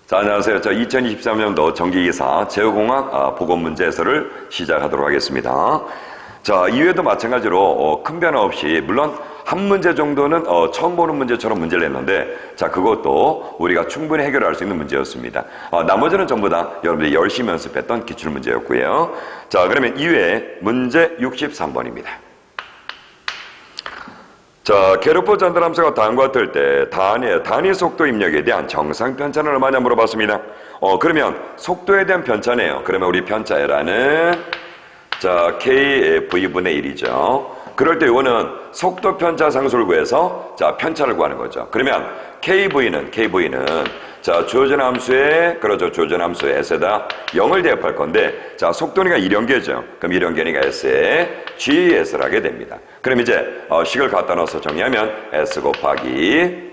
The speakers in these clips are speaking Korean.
자, 안녕하세요. 2023년도 전기기사 제어공학 보건 문제 해설을 시작하도록 하겠습니다. 자, 이외에도 마찬가지로 큰 변화 없이 물론 한 문제 정도는 처음 보는 문제처럼 문제를 냈는데, 자, 그것도 우리가 충분히 해결할 수 있는 문제였습니다. 나머지는 전부 다 여러분들이 열심히 연습했던 기출문제였고요. 자, 그러면 이외에 문제 63번입니다. 자, 게르포 전달함수가 다음과 같을 때 단위 속도 입력에 대한 정상 편차는 얼마냐 물어봤습니다. 그러면 속도에 대한 편차네요. 그러면 우리 편차에라는 자, KV분의 1이죠. 그럴 때 이거는 속도 편차 상수를 구해서 자, 편차를 구하는 거죠. 그러면 KV는 자, 주어진 함수에 주어진 함수에 S에다 0을 대입할 건데, 자, 속도니까 1연계죠. 그럼 1연계니까 S에 GS를 하게 됩니다. 그럼 이제 식을 갖다 넣어서 정리하면 S 곱하기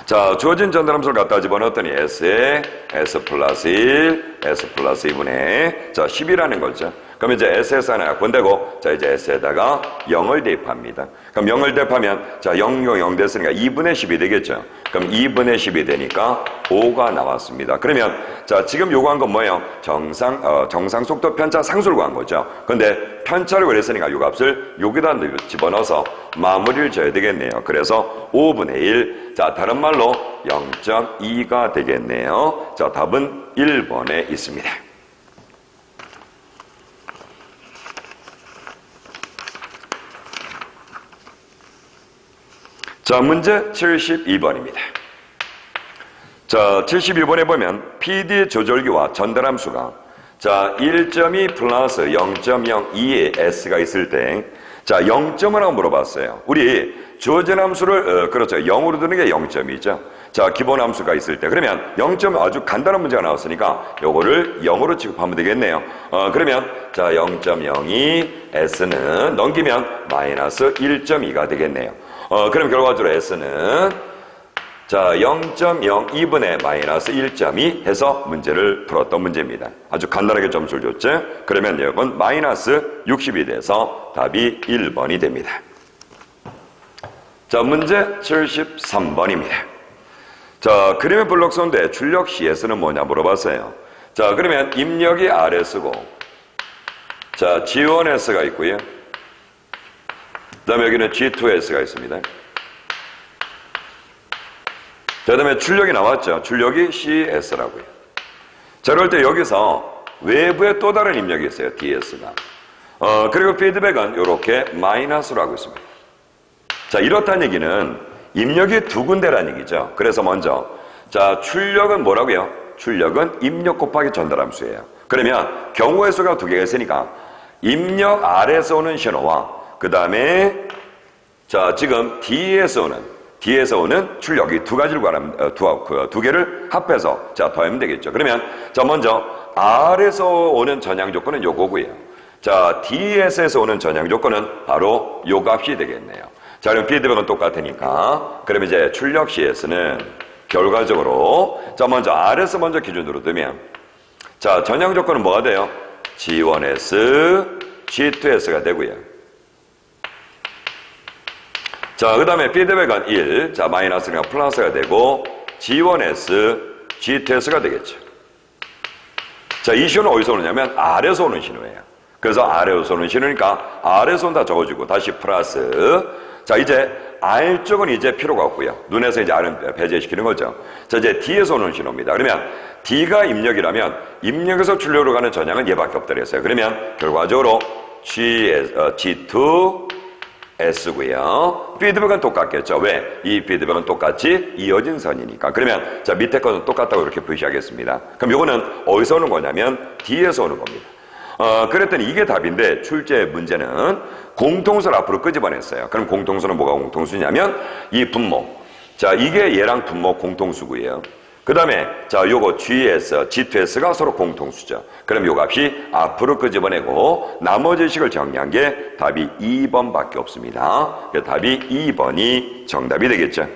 자, 주어진 전달함수를 갖다 집어넣었더니 S에 S 플러스 1, S 플러스 2분의 자, 10이라는 거죠. 그럼 이제 SS 하나 약분되고, 자, 이제 S에다가 0을 대입합니다. 그럼 0을 대입하면, 자, 0 됐으니까 2분의 10이 되겠죠. 그럼 2분의 10이 되니까 5가 나왔습니다. 그러면, 자, 지금 요구한 건 뭐예요? 정상 속도 편차 상수를 구한 거죠. 근데 편차를 구했으니까 요 값을 여기다 집어넣어서 마무리를 져야 되겠네요. 그래서 5분의 1. 자, 다른 말로 0.2가 되겠네요. 자, 답은 1번에 있습니다. 자, 문제 72번입니다. 자, 72번에 보면 PD 조절기와 전달함수가 자, 1.2 플러스 0.02의 S가 있을 때 자, 0점을 하고 물어봤어요. 우리 주어진 함수를 그렇죠. 0으로 두는 게 0점이죠. 자, 기본 함수가 있을 때 그러면 0점 아주 간단한 문제가 나왔으니까 요거를 0으로 취급하면 되겠네요. 그러면 자, 0.02 S는 넘기면 마이너스 1.2가 되겠네요. 그럼 결과적으로 S는 자, 0.02분의 마이너스 1.2 해서 문제를 풀었던 문제입니다. 아주 간단하게 점수를 줬죠. 그러면 이건 마이너스 60이 돼서 답이 1번이 됩니다. 자, 문제 73번입니다. 자, 그림의 블록선대 출력 CS는 뭐냐 물어봤어요. 자, 그러면 입력이 RS고 자, G1S가 있고요. 그 다음에 여기는 G2S가 있습니다. 자, 그 다음에 출력이 나왔죠. 출력이 CS라고요. 자, 그럴 때 여기서 외부에 또 다른 입력이 있어요. DS가. 그리고 피드백은 이렇게 마이너스로 하고 있습니다. 자, 이렇다는 얘기는 입력이 두 군데라는 얘기죠. 그래서 먼저 자, 출력은 뭐라고요? 출력은 입력 곱하기 전달함수예요. 그러면 경우의 수가 두 개가 있으니까 입력 R에서 오는 신호와 그 다음에 자, 지금 D에서 오는 출력이 두 가지를 구하면 두 개를 합해서 자, 더하면 되겠죠. 그러면 자, 먼저 R에서 오는 전향 조건은 요거고요. 자, D에서 오는 전향 조건은 바로 요 값이 되겠네요. 자, 그럼 피드백은 똑같으니까 그럼 이제 출력 CS는 결과적으로 자, 먼저 R에서 먼저 기준으로 두면 자, 전향 조건은 뭐가 돼요? G1S, G2S가 되고요. 자, 그 다음에 피드백은 1, 자, 마이너스가 플러스가 되고 G1S, G2S가 되겠죠. 자, 이 신호는 어디서 오느냐면 R에서 오는 신호예요. 그래서 R에서 오는 신호니까 R에서 온다 적어주고 다시 플러스. 자, 이제 R 쪽은 이제 필요가 없고요. 눈에서 이제 R은 배제시키는 거죠. 자, 이제 D에서 오는 신호입니다. 그러면 D가 입력이라면 입력에서 출력으로 가는 전향은 얘밖에 없다 그랬어요. 그러면 결과적으로 G2 S고요. 피드백은 똑같겠죠. 왜? 이 피드백은 똑같이 이어진 선이니까. 그러면 자, 밑에 것은 똑같다고 이렇게 표시하겠습니다. 그럼 이거는 어디서 오는 거냐면 D에서 오는 겁니다. 그랬더니 이게 답인데 출제 문제는 공통수를 앞으로 끄집어냈어요. 그럼 공통수는 뭐가 공통수냐면 이 분모. 자, 이게 얘랑 분모 공통수고요. 그 다음에 자, 요거 GS, G2S가 서로 공통수죠. 그럼 요 값이 앞으로 끄집어내고 나머지 식을 정리한 게 답이 2번밖에 없습니다. 답이 2번이 정답이 되겠죠.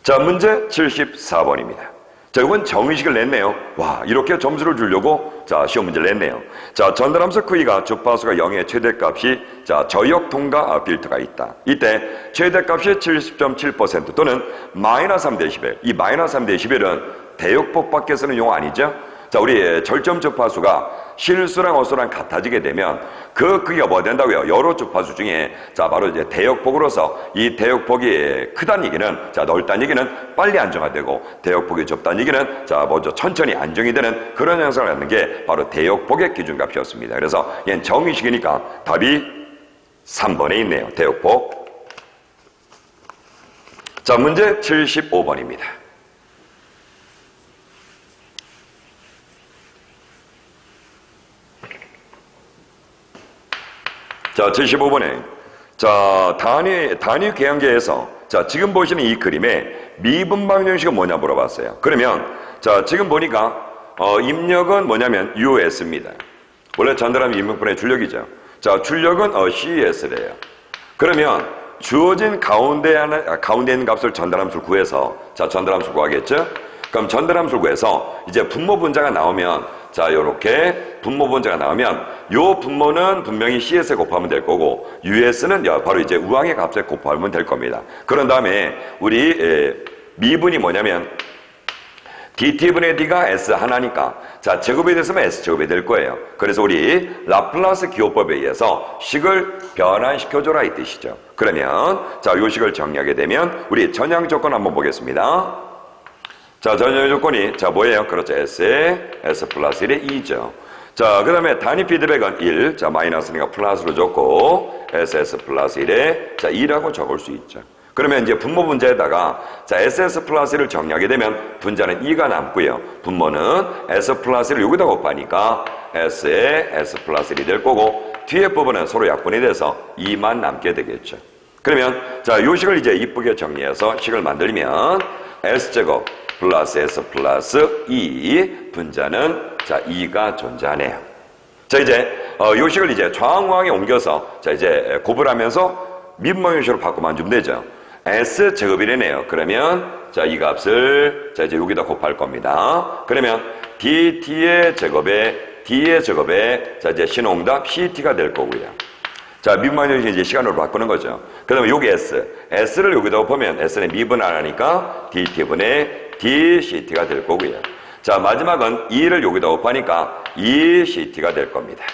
자, 문제 74번입니다. 자, 이건 정의식을 냈네요. 와, 이렇게 점수를 주려고, 자, 시험 문제를 냈네요. 자, 전달함수 V가 주파수가 0의 최대값이, 자, 저역 통과 필터가 있다. 이때 최대값이 70.7% 또는 마이너스 3dB. 이 마이너스 3dB는 대역폭 밖에서는 용 아니죠? 자, 우리 절점 주파수가 실수랑 어수랑 같아지게 되면 그 크기가 뭐 된다고요? 여러 주파수 중에 자 바로 이제 대역폭으로서 이 대역폭이 크다는 얘기는 자 넓다는 얘기는 빨리 안정화되고 대역폭이 좁다는 얘기는 자 먼저 천천히 안정이 되는 그런 현상을 갖는 게 바로 대역폭의 기준값이었습니다. 그래서 얘는 정의식이니까 답이 3번에 있네요. 대역폭. 자, 문제 75번입니다. 자, 75번에 자 단위 계량계에서 자 지금 보시는 이 그림의 미분방 형식은 뭐냐 물어봤어요. 그러면 자 지금 보니까 입력은 뭐냐면 US입니다. 원래 전달하면 입력분의 출력이죠. 자 출력은 CS래요. 그러면 주어진 가운데 있는 값을 전달함수를 구해서 자 전달함수 구하겠죠. 그럼 전달함수를 구해서 이제 분모 분자가 나오면 자 요렇게 분모 분자가 나오면 요 분모는 분명히 CS에 곱하면 될 거고 US는 바로 이제 우항의 값에 곱하면 될 겁니다. 그런 다음에 우리 미분이 뭐냐면 DT분의 D가 S 하나니까 자 제곱이 됐으면 S제곱이 될 거예요. 그래서 우리 라플라스 기호법에 의해서 식을 변환시켜줘라 이 뜻이죠. 그러면 자 요 식을 정리하게 되면 우리 전향 조건 한번 보겠습니다. 자, 전형 조건이, 자, 뭐예요? 그렇죠. S에 S 플러스 1에 2죠. 자, 그 다음에 단위 피드백은 1. 자, 마이너스니까 플러스로 줬고, SS 플러스 1에, 자, 2라고 적을 수 있죠. 그러면 이제 분모 분자에다가, 자, SS 플러스 1을 정리하게 되면 분자는 2가 남고요. 분모는 S 플러스 1을 여기다 곱하니까 S에 S 플러스 1이 될 거고, 뒤에 부분은 서로 약분이 돼서 2만 남게 되겠죠. 그러면, 자, 요 식을 이제 이쁘게 정리해서 식을 만들면, S제곱, 플러스 S 플러스 2 분자는 자 2가 존재하네요. 자 이제 요 식을 이제 좌우항에 옮겨서 자 이제 곱을하면서 미분방 형식으로 바꾸면 주면 되죠. S 제곱이래네요. 그러면 자 이 값을 자 이제 여기다 곱할 겁니다. 그러면 DT의 제곱에 D의 제곱에 자 이제 신호응답 CT가 될 거고요. 자, 미분방 형식 이제 시간으로 바꾸는 거죠. 그 다음에 여기 S. S를 여기다 곱하면 S는 미분 안 하니까 DT분의 DCT가 될 거고요. 자, 마지막은 2를 여기다 곱하니까 2CT가 될 겁니다.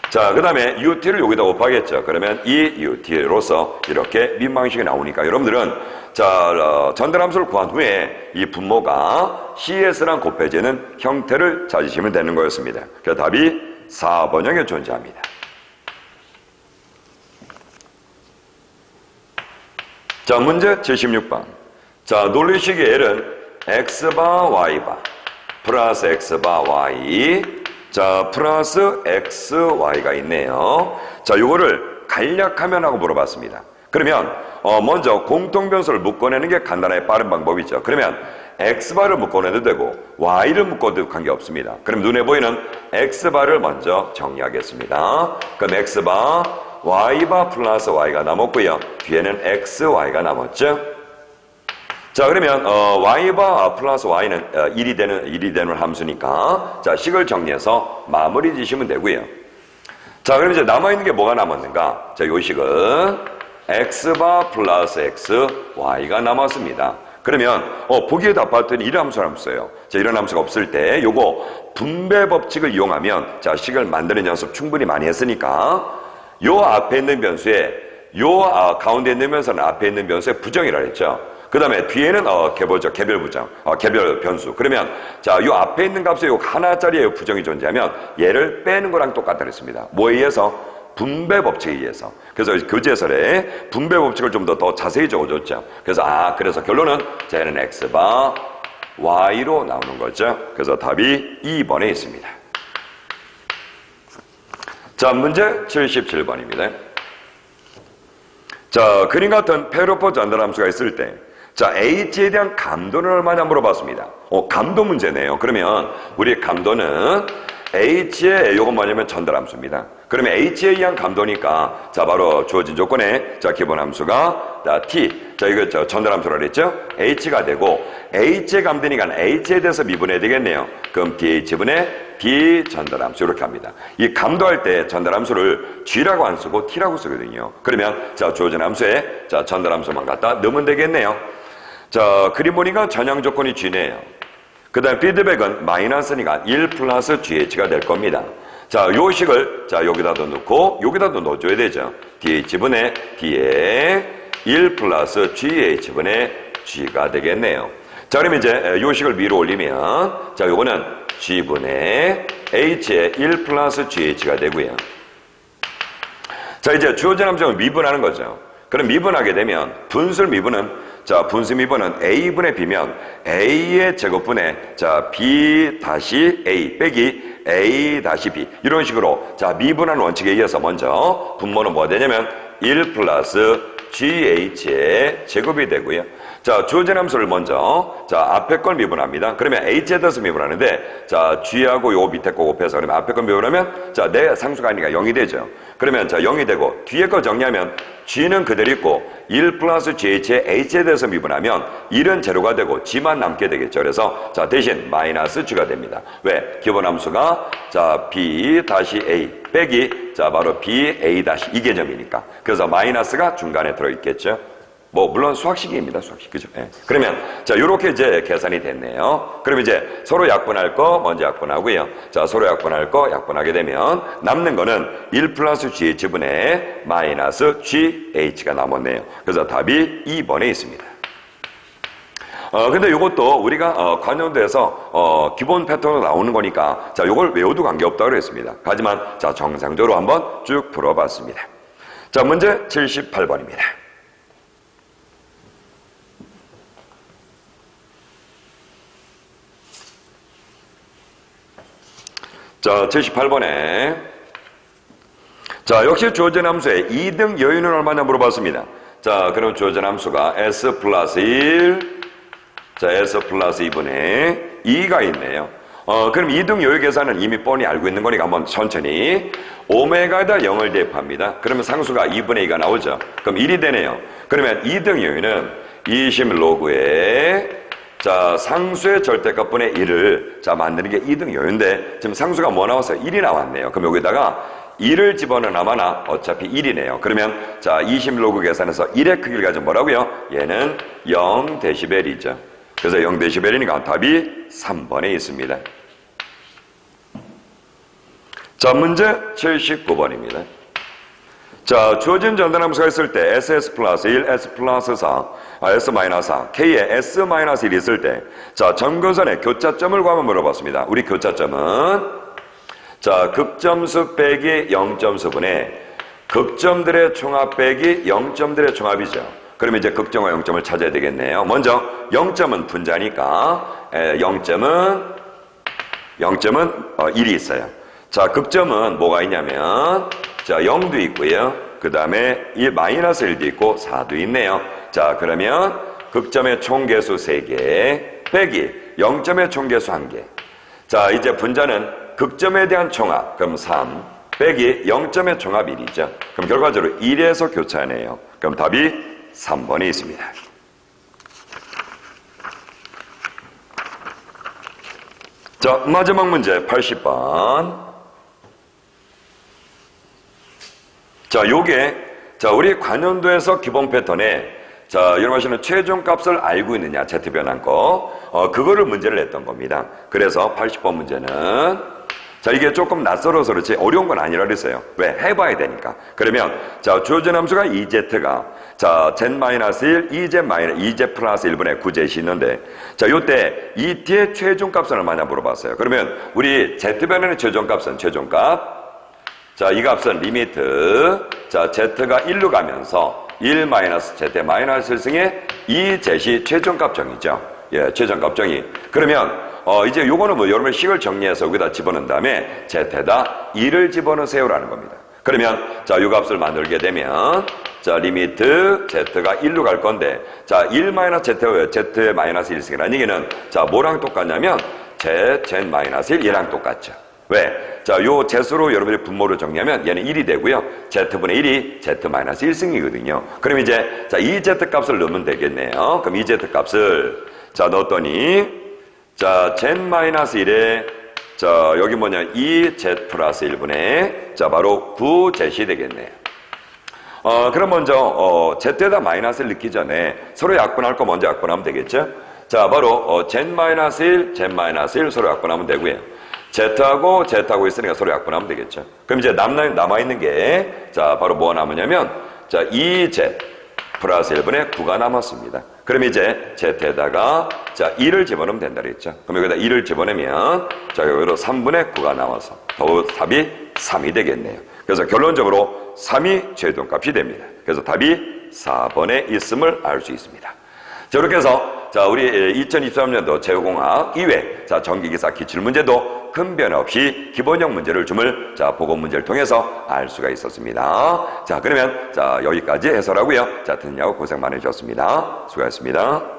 자, 그 다음에 UT를 여기다 곱하겠죠. 그러면 2UT로서 이렇게 미분방 형식이 나오니까 여러분들은 자, 전달함수를 구한 후에 이 분모가 CS랑 곱해지는 형태를 찾으시면 되는 거였습니다. 그래서 답이 4번형에 존재합니다. 자, 문제 76번. 자, 논리식의 L은 X바 Y바 플러스 X바 Y 자, 플러스 XY가 있네요. 자, 요거를 간략하면 하고 물어봤습니다. 그러면 먼저 공통변수를 묶어내는 게 간단하게 빠른 방법이죠. 그러면 X바를 묶어내도 되고 Y를 묶어도 관계없습니다. 그럼 눈에 보이는 X바를 먼저 정리하겠습니다. 그럼 X바 Y바 플러스 Y가 남았고요. 뒤에는 XY가 남았죠. 자, 그러면 Y바 플러스 Y는 1이 되는 함수니까 자, 식을 정리해서 마무리 지시면 되고요. 자, 그럼 이제 남아있는 게 뭐가 남았는가? 자, 요 식은 X바 플러스 X, Y가 남았습니다. 그러면 보기에 답봤더니 이런 함수를 써요. 자, 이런 함수가 없을 때 요거 분배 법칙을 이용하면 자, 식을 만드는 연습 충분히 많이 했으니까 요 앞에 있는 변수에 가운데 있는 변수는 앞에 있는 변수의 부정이라 했죠. 그 다음에 뒤에는 개별 부정, 개별 변수. 그러면 자, 요 앞에 있는 값에 요 하나짜리의 부정이 존재하면 얘를 빼는 거랑 똑같다 그랬습니다. 뭐에 의해서? 분배 법칙에 의해서. 그래서 교재설에 분배 법칙을 좀 더 자세히 적어줬죠. 그래서 그래서 결론은 자, 얘는 X바 Y로 나오는 거죠. 그래서 답이 2번에 있습니다. 자, 문제 77번입니다. 자, 그림 같은 페로포 전달함수가 있을 때, 자, H에 대한 감도는 얼마냐 물어봤습니다. 감도 문제네요. 그러면 우리 감도는 H의 요건 뭐냐면 전달함수입니다. 그러면 h에 의한 감도니까 자 바로 주어진 조건에 자 기본 함수가 자 t 자 이거 저 전달함수라 그랬죠? h가 되고 h의 감도니까 h에 대해서 미분해야 되겠네요. 그럼 dh분의 b 전달함수 이렇게 합니다. 이 감도할 때 전달함수를 g라고 안 쓰고 t라고 쓰거든요. 그러면 자 주어진 함수에 자 전달함수만 갖다 넣으면 되겠네요. 자 그림 보니까 전향 조건이 g네요. 그 다음 피드백은 마이너스니까 1 플러스 GH가 될 겁니다. 자, 요 식을 자 여기다도 넣고 여기다도 넣어줘야 되죠. DH분의 D에 1 플러스 GH분의 G가 되겠네요. 자, 그럼 이제 요 식을 위로 올리면 자, 요거는 G분의 H에 1 플러스 GH가 되고요. 자, 이제 주어진 함수는 미분하는 거죠. 그럼 미분하게 되면 분수를 미분은 자, 분수 미분은 a분의 b면 a의 제곱분의 자, b 다시 a 빼기 a 다시 b 이런 식으로 자, 미분하는 원칙에 의해서 먼저 분모는 뭐 되냐면 1 플러스 GH의 제곱이 되고요. 자, 주어진 함수를 먼저 자, 앞에 걸 미분합니다. 그러면 H에 대해서 미분하는데 자, G하고 요 밑에 거 곱해서 그러면 앞에 걸 미분하면 자, 내 상수가 아니니까 0이 되죠. 그러면 자, 0이 되고 뒤에 거 정리하면 G는 그대로 있고 1 플러스 GH의 H에 대해서 미분하면 1은 제로가 되고 G만 남게 되겠죠. 그래서 자, 대신 마이너스 G가 됩니다. 왜? 기본 함수가 자, B 다시 A 빼기 자, 바로 B A 다시 이 개념이니까. 그래서 마이너스가 중간에 들어있겠죠. 뭐 물론 수학식입니다. 수학식. 그죠? 예. 그러면 자, 요렇게 이제 계산이 됐네요. 그럼 이제 서로 약분할 거 먼저 약분하고요. 자, 서로 약분할 거 약분하게 되면 남는 거는 1 플러스 GH분의 마이너스 GH가 남았네요. 그래서 답이 2번에 있습니다. 근데 요것도 우리가 관용도에서 기본 패턴으로 나오는 거니까 자, 요걸 외워도 관계없다고 그랬습니다. 하지만 자, 정상적으로 한번 쭉 풀어봤습니다. 자, 문제 78번입니다. 자, 78번에 자, 역시 주어진 함수의 2등 여유는 얼마냐 물어봤습니다. 자, 그럼 주어진 함수가 S 플러스 1 자, S 플러스 2분의 2가 있네요. 그럼 2등 여유 계산은 이미 뻔히 알고 있는 거니까 한번 천천히 오메가에다 0을 대입합니다. 그러면 상수가 2분의 2가 나오죠. 그럼 1이 되네요. 그러면 2등 여유는 20 로그에 자, 상수의 절대값분의 1을 자, 만드는 게 2등 여유인데 지금 상수가 뭐 나왔어요? 1이 나왔네요. 그럼 여기다가 1을 집어넣으나 어차피 1이네요. 그러면 자, 20로그 계산해서 1의 크기를 가지고 뭐라고요? 얘는 0데시벨이죠. 그래서 0데시벨이니까 답이 3번에 있습니다. 자, 문제 79번입니다. 자, 주어진 전달함수가 있을 때 SS 플러스 1, S 플러스 4, S 마이너스 4, K에 S 마이너스 1이 있을 때 자, 점근선의 교차점을 구하면 물어봤습니다. 우리 교차점은 자, 극점수 빼기 0점수분의 극점들의 총합 빼기 0점들의 총합이죠. 그러면 이제 극점과 0점을 찾아야 되겠네요. 먼저 0점은 분자니까 0점은 1이 있어요. 자, 극점은 뭐가 있냐면 자, 0도 있고요. 그 다음에 이 마이너스 1도 있고 4도 있네요. 자, 그러면 극점의 총개수 3개 빼기 0점의 총개수 1개. 자, 이제 분자는 극점에 대한 총합 그럼 3 빼기 0점의 총합 1이죠. 그럼 결과적으로 1에서 교차하네요. 그럼 답이 3번에 있습니다. 자, 마지막 문제 80번. 자, 요게 자, 우리 관연도에서 기본 패턴에 자, 여러분 하시는 최종값을 알고 있느냐, Z변환 거 그거를 문제를 냈던 겁니다. 그래서 80번 문제는 자, 이게 조금 낯설어서 그렇지 어려운 건 아니라 그랬어요. 왜? 해봐야 되니까. 그러면 자, 주어진 함수가 2Z가 자, Z-1, 2Z 플러스 1분의 9Z이 있는데 자, 요때 이 T의 최종값은 얼마냐 물어봤어요. 그러면 우리 Z변환의 최종값은 최종값 자, 이 값은 리미트 자, Z가 1로 가면서 1 마이너스 Z 마이너스 1승의 2Z이 최종값 정의죠. 예, 최종값 정의. 그러면 이제 요거는 뭐 여러분 식을 정리해서 여기다 집어넣은 다음에 Z에다 2를 집어넣으세요라는 겁니다. 그러면 자, 요 값을 만들게 되면 자, 리미트 Z가 1로 갈 건데 자, 1 마이너스 Z의 마이너스 1승이라는 얘기는 자, 뭐랑 똑같냐면 Z 마이너스 1 얘랑 똑같죠. 왜? 자, 요 Z로 여러분이 분모를 정리하면 얘는 1이 되고요. Z분의 1이 Z-1승이거든요. 그럼 이제, 자, 이 Z 값을 넣으면 되겠네요. 그럼 이 Z 값을, 자, 넣었더니, 자, Z-1에, 자, 여기 뭐냐, 2Z 플러스 1분의, 자, 바로 9Z이 되겠네요. 그럼 먼저, Z에다 마이너스를 넣기 전에 서로 약분할 거 먼저 약분하면 되겠죠? 자, 바로, Z-1, Z-1 서로 약분하면 되고요. Z하고 있으니까 서로 약분하면 되겠죠. 그럼 이제 남아있는 게, 자, 바로 뭐가 남으냐면, 자, 2Z 플러스 1분의 9가 남았습니다. 그럼 이제 Z에다가, 자, 2를 집어넣으면 된다 그랬죠. 그럼 여기다 2를 집어넣으면, 자, 여기로 3분의 9가 나와서, 답이 3이 되겠네요. 그래서 결론적으로 3이 최종값이 됩니다. 그래서 답이 4번에 있음을 알 수 있습니다. 자, 이렇게 해서, 자, 우리 2023년도 제휴공학 2회, 자, 전기기사 기출문제도 큰 변화 없이 기본형 문제를 줌을, 자, 보고 문제를 통해서 알 수가 있었습니다. 자, 그러면, 자, 여기까지 해설하고요. 자, 듣느냐고 고생 많으셨습니다. 수고하셨습니다.